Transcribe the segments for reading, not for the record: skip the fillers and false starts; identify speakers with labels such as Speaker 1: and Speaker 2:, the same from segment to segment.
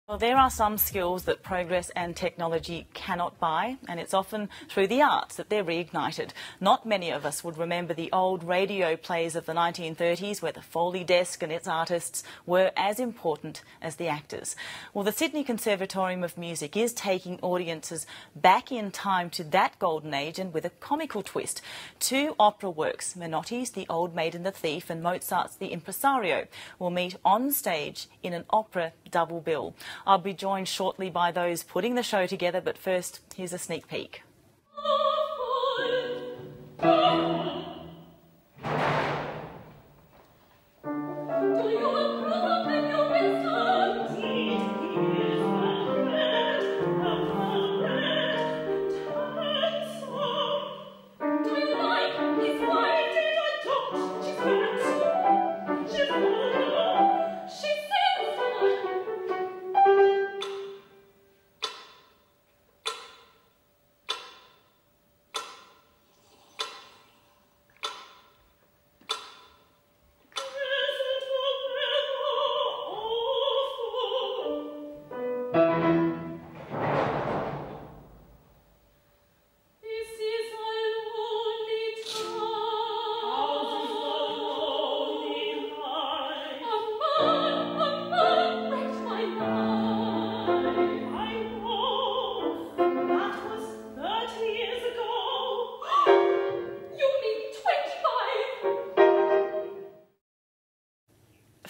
Speaker 1: Well, there are some skills that progress and technology cannot buy, and it's often through the arts that they're reignited. Not many of us would remember the old radio plays of the 1930s where the Foley desk and its artists were as important as the actors. Well, the Sydney Conservatorium of Music is taking audiences back in time to that golden age, and with a comical twist. Two opera works, Menotti's The Old Maid and the Thief and Mozart's The Impresario, will meet on stage in an opera double bill. I'll be joined shortly by those putting the show together, but first, here's a sneak peek.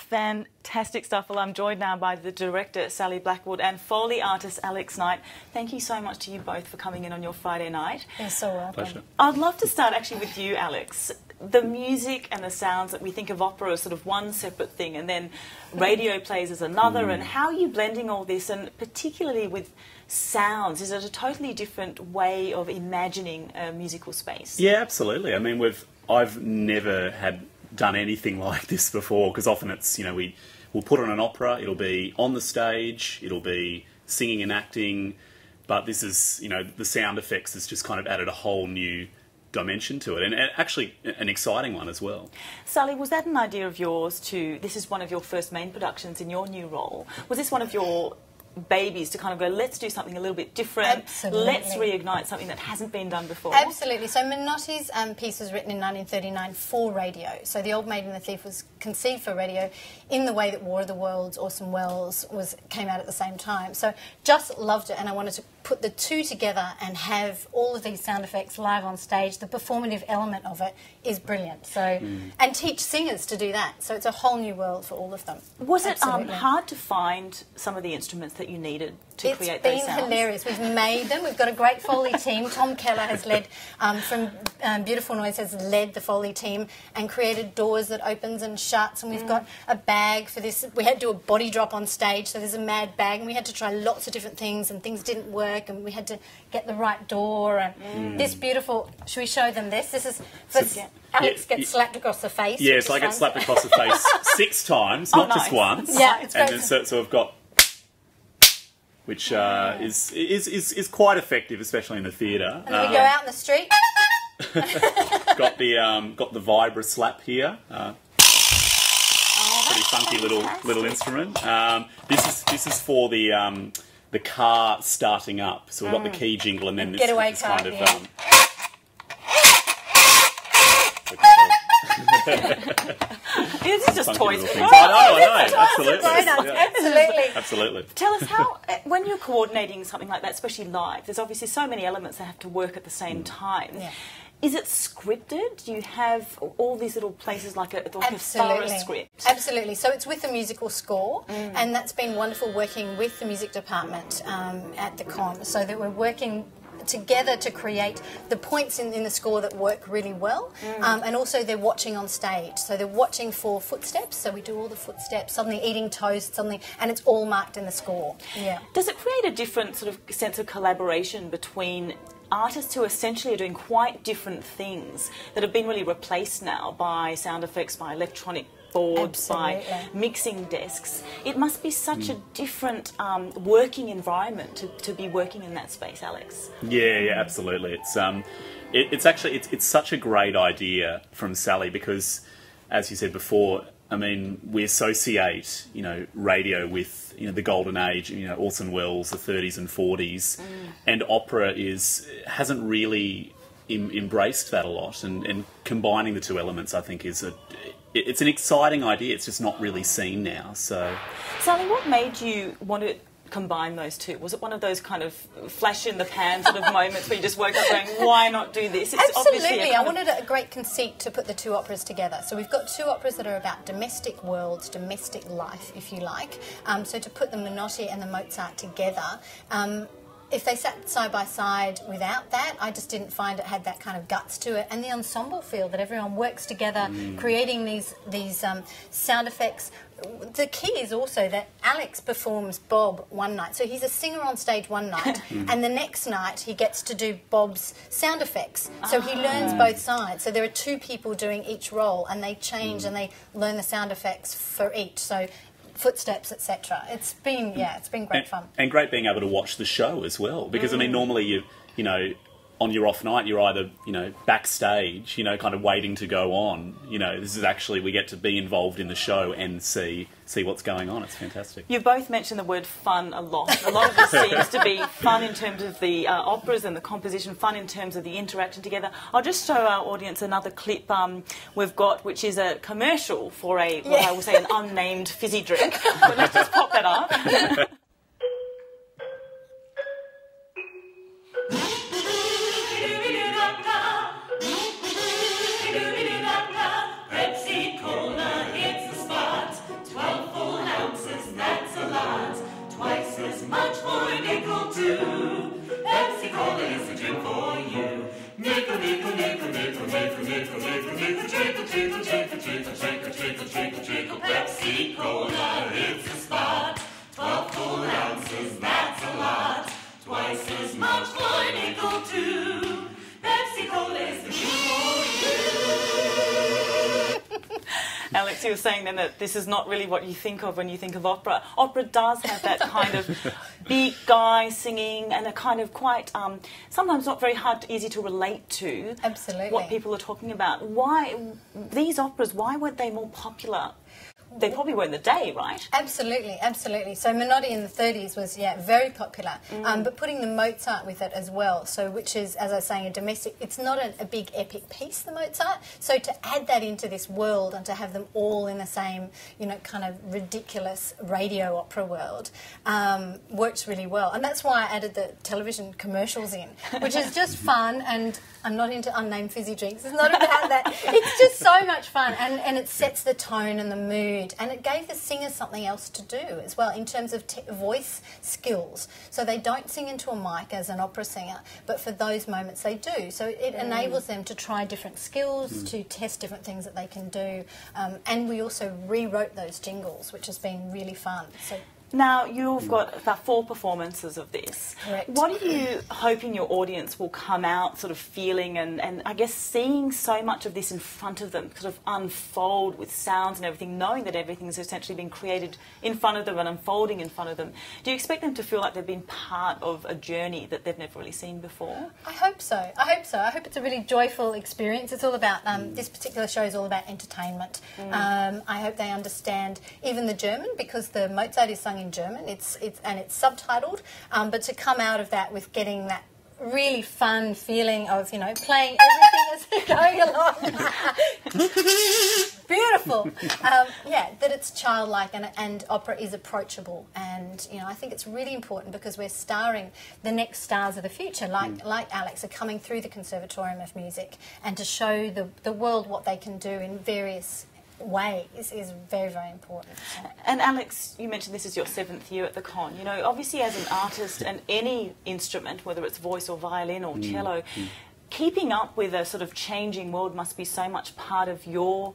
Speaker 1: Fantastic stuff. Well, I'm joined now by the director, Sally Blackwood, and Foley artist, Alex Knight. Thank you so much to you both for coming in on your Friday night.
Speaker 2: You're so welcome.
Speaker 3: Pleasure.
Speaker 1: I'd love to start actually with you, Alex. The music and the sounds that we think of opera as sort of one separate thing, and then radio plays as another, and how are you blending all this, and particularly with sounds? Is it a totally different way of imagining a musical space?
Speaker 3: Yeah, absolutely. I mean, I've never done anything like this before, because often it's, we'll put on an opera, it'll be on the stage, it'll be singing and acting, but this is, the sound effects has just kind of added a whole new dimension to it, and actually an exciting one as well.
Speaker 1: Sally, was that an idea of yours this is one of your first main productions in your new role? Was this one of your babies to kind of go, let's do something a little bit different,
Speaker 2: Absolutely.
Speaker 1: Let's reignite something that hasn't been done before?
Speaker 2: Absolutely. So Menotti's piece was written in 1939 for radio. So The Old Maid and the Thief was conceived for radio in the way that War of the Worlds, Orson Welles came out at the same time. So just loved it, and I wanted to put the two together and have all of these sound effects live on stage. The performative element of it is brilliant. So and teach singers to do that. So it's a whole new world for all of them.
Speaker 1: Was it
Speaker 2: Absolutely.
Speaker 1: hard to find some of the instruments that you needed to create those sounds?
Speaker 2: It's been hilarious. We've made them. We've got a great Foley team. Tom Keller has led, from Beautiful Noise, has led the Foley team and created doors that opens and shuts, and we've got a bag for this. We had to do a body drop on stage, so there's a mad bag, and we had to try lots of different things, and things didn't work, and we had to get the right door, and this beautiful... Should we show them this? This is... Alex gets slapped across the face.
Speaker 3: Yeah, so I get slapped across the face 6 times, not just once.
Speaker 2: Yeah, it's
Speaker 3: and
Speaker 2: great.
Speaker 3: then so I've got... which is quite effective, especially in the theatre.
Speaker 2: And then we go out in the street.
Speaker 3: got the vibra slap here. Pretty funky little instrument. This is for the car starting up. So we've got the key jingle, and then this
Speaker 2: car,
Speaker 3: kind of.
Speaker 2: yeah.
Speaker 1: This is just toys.
Speaker 3: I know, absolutely.
Speaker 2: Absolutely.
Speaker 1: Tell us how, when you're coordinating something like that, especially live, there's obviously so many elements that have to work at the same time.
Speaker 2: Yeah.
Speaker 1: Is it scripted? Do you have all these little places like a thorough script?
Speaker 2: Absolutely. So it's with the musical score, and that's been wonderful working with the music department at the Con, so that we're working together to create the points in the score that work really well, and also they're watching on stage, so they're watching for footsteps, so we do all the footsteps, suddenly eating toast, suddenly, and it's all marked in the score. Yeah.
Speaker 1: Does it create a different sort of sense of collaboration between artists who essentially are doing quite different things that have been really replaced now by sound effects, by electronic boards, by mixing desks? It must be such a different working environment to be working in that space, Alex.
Speaker 3: Yeah, absolutely. It's actually such a great idea from Sally, because, as you said before, I mean, we associate, you know, radio with, you know, the golden age, you know, Orson Welles, the 30s and 40s, and opera hasn't really embraced that a lot, and combining the two elements, I think, it's an exciting idea. It's just not really seen now. So,
Speaker 1: Sally, what made you want to combine those two? Was it one of those kind of flash in the pan sort of moments where you just woke up going, why not do this? It's
Speaker 2: Absolutely. I wanted a great conceit to put the two operas together. So we've got two operas that are about domestic worlds, domestic life, if you like. So to put the Menotti and the Mozart together, if they sat side by side without that, I just didn't find it had that kind of guts to it. And the ensemble feel that everyone works together, creating these sound effects. The key is also that Alex performs Bob one night. So he's a singer on stage one night, and the next night he gets to do Bob's sound effects. So he learns both sides. So there are two people doing each role, and they change and they learn the sound effects for each. So footsteps, etc. It's been great fun.
Speaker 3: And great being able to watch the show as well, because I mean, normally you know, on your off night, you're either, you know, backstage, you know, kind of waiting to go on. You know, this is actually, we get to be involved in the show and see what's going on. It's fantastic.
Speaker 1: You both mentioned the word fun a lot. A lot of this seems to be fun in terms of the operas and the composition, fun in terms of the interaction together. I'll just show our audience another clip we've got, which is a commercial for what I will say an unnamed fizzy drink. But let's just pop that up.
Speaker 4: Pepsi Cola, it's a spot. 12 full ounces, that's a lot. Twice as much for nickel too. Pepsi Cola is the drink for you.
Speaker 1: Alex, you were saying then that this is not really what you think of when you think of opera. Opera does have that kind of big guy singing and a kind of quite, sometimes not very easy to relate to.
Speaker 2: Absolutely.
Speaker 1: What people are talking about. Why, these operas, why weren't they more popular? They probably were in the day, right?
Speaker 2: Absolutely, absolutely. So Menotti in the 30s was, very popular. But putting the Mozart with it as well, so which is, as I was saying, a domestic, it's not a big epic piece, the Mozart. So to add that into this world and to have them all in the same, you know, kind of ridiculous radio opera world works really well. And that's why I added the television commercials in, which is just fun. And I'm not into unnamed fizzy drinks. It's not about that. It's just so much fun. And it sets the tone and the mood. And it gave the singers something else to do as well in terms of voice skills. So they don't sing into a mic as an opera singer, but for those moments they do. So it enables them to try different skills, to test different things that they can do. And we also rewrote those jingles, which has been really fun. So.
Speaker 1: Now, you've got about 4 performances of this.
Speaker 2: Correct.
Speaker 1: What are you hoping your audience will come out sort of feeling and I guess seeing so much of this in front of them sort of unfold with sounds and everything, knowing that everything has essentially been created in front of them and unfolding in front of them? Do you expect them to feel like they've been part of a journey that they've never really seen before?
Speaker 2: I hope so. I hope so. I hope it's a really joyful experience. It's all about, this particular show is all about entertainment. I hope they understand even the German, because the Mozart is sung in German, it's subtitled, but to come out of that with getting that really fun feeling of, you know, playing everything as they're going along. Beautiful. That it's childlike and opera is approachable, and you know, I think it's really important because we're starring the next stars of the future, like Alex, are coming through the Conservatorium of Music, and to show the world what they can do in various ways is very, very important.
Speaker 1: And Alex, you mentioned this is your 7th year at the Con. You know, obviously as an artist and any instrument, whether it's voice or violin or cello, keeping up with a sort of changing world must be so much part of your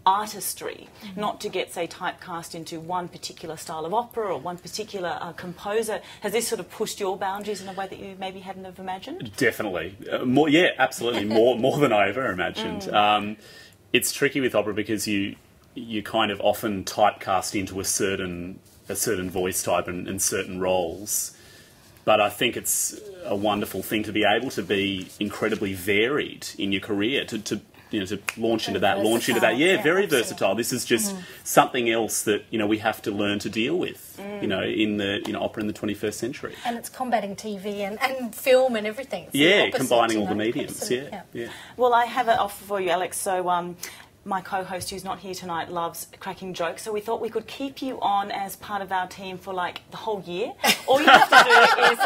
Speaker 1: artistry, not to get, say, typecast into one particular style of opera or one particular composer. Has this sort of pushed your boundaries in a way that you maybe hadn't have imagined?
Speaker 3: Definitely. More, yeah, absolutely. More than I ever imagined. It's tricky with opera because you kind of often typecast into a certain voice type and certain roles. But I think it's a wonderful thing to be able to be incredibly varied in your career, to to launch into that, launch into that. Yeah, very versatile. This is just something else that we have to learn to deal with. In the opera in the 21st century.
Speaker 2: And it's combating TV and film and everything. It's
Speaker 3: combining all the mediums. Yeah.
Speaker 1: Well, I have an offer for you, Alex. So my co-host, who's not here tonight, loves cracking jokes. So we thought we could keep you on as part of our team for like the whole year. All you have to do is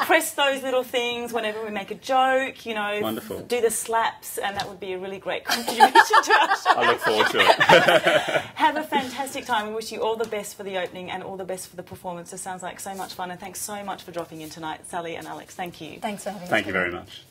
Speaker 1: press those little things whenever we make a joke.
Speaker 3: Wonderful.
Speaker 1: Do the slaps, and that would be a really great contribution to our show.
Speaker 3: I look forward to it.
Speaker 1: Have a fantastic time. We wish you all the best for the opening and all the best for the performance. It sounds like so much fun, and thanks so much for dropping in tonight, Sally and Alex. Thank you.
Speaker 2: Thanks for having us.
Speaker 3: Thank you very much.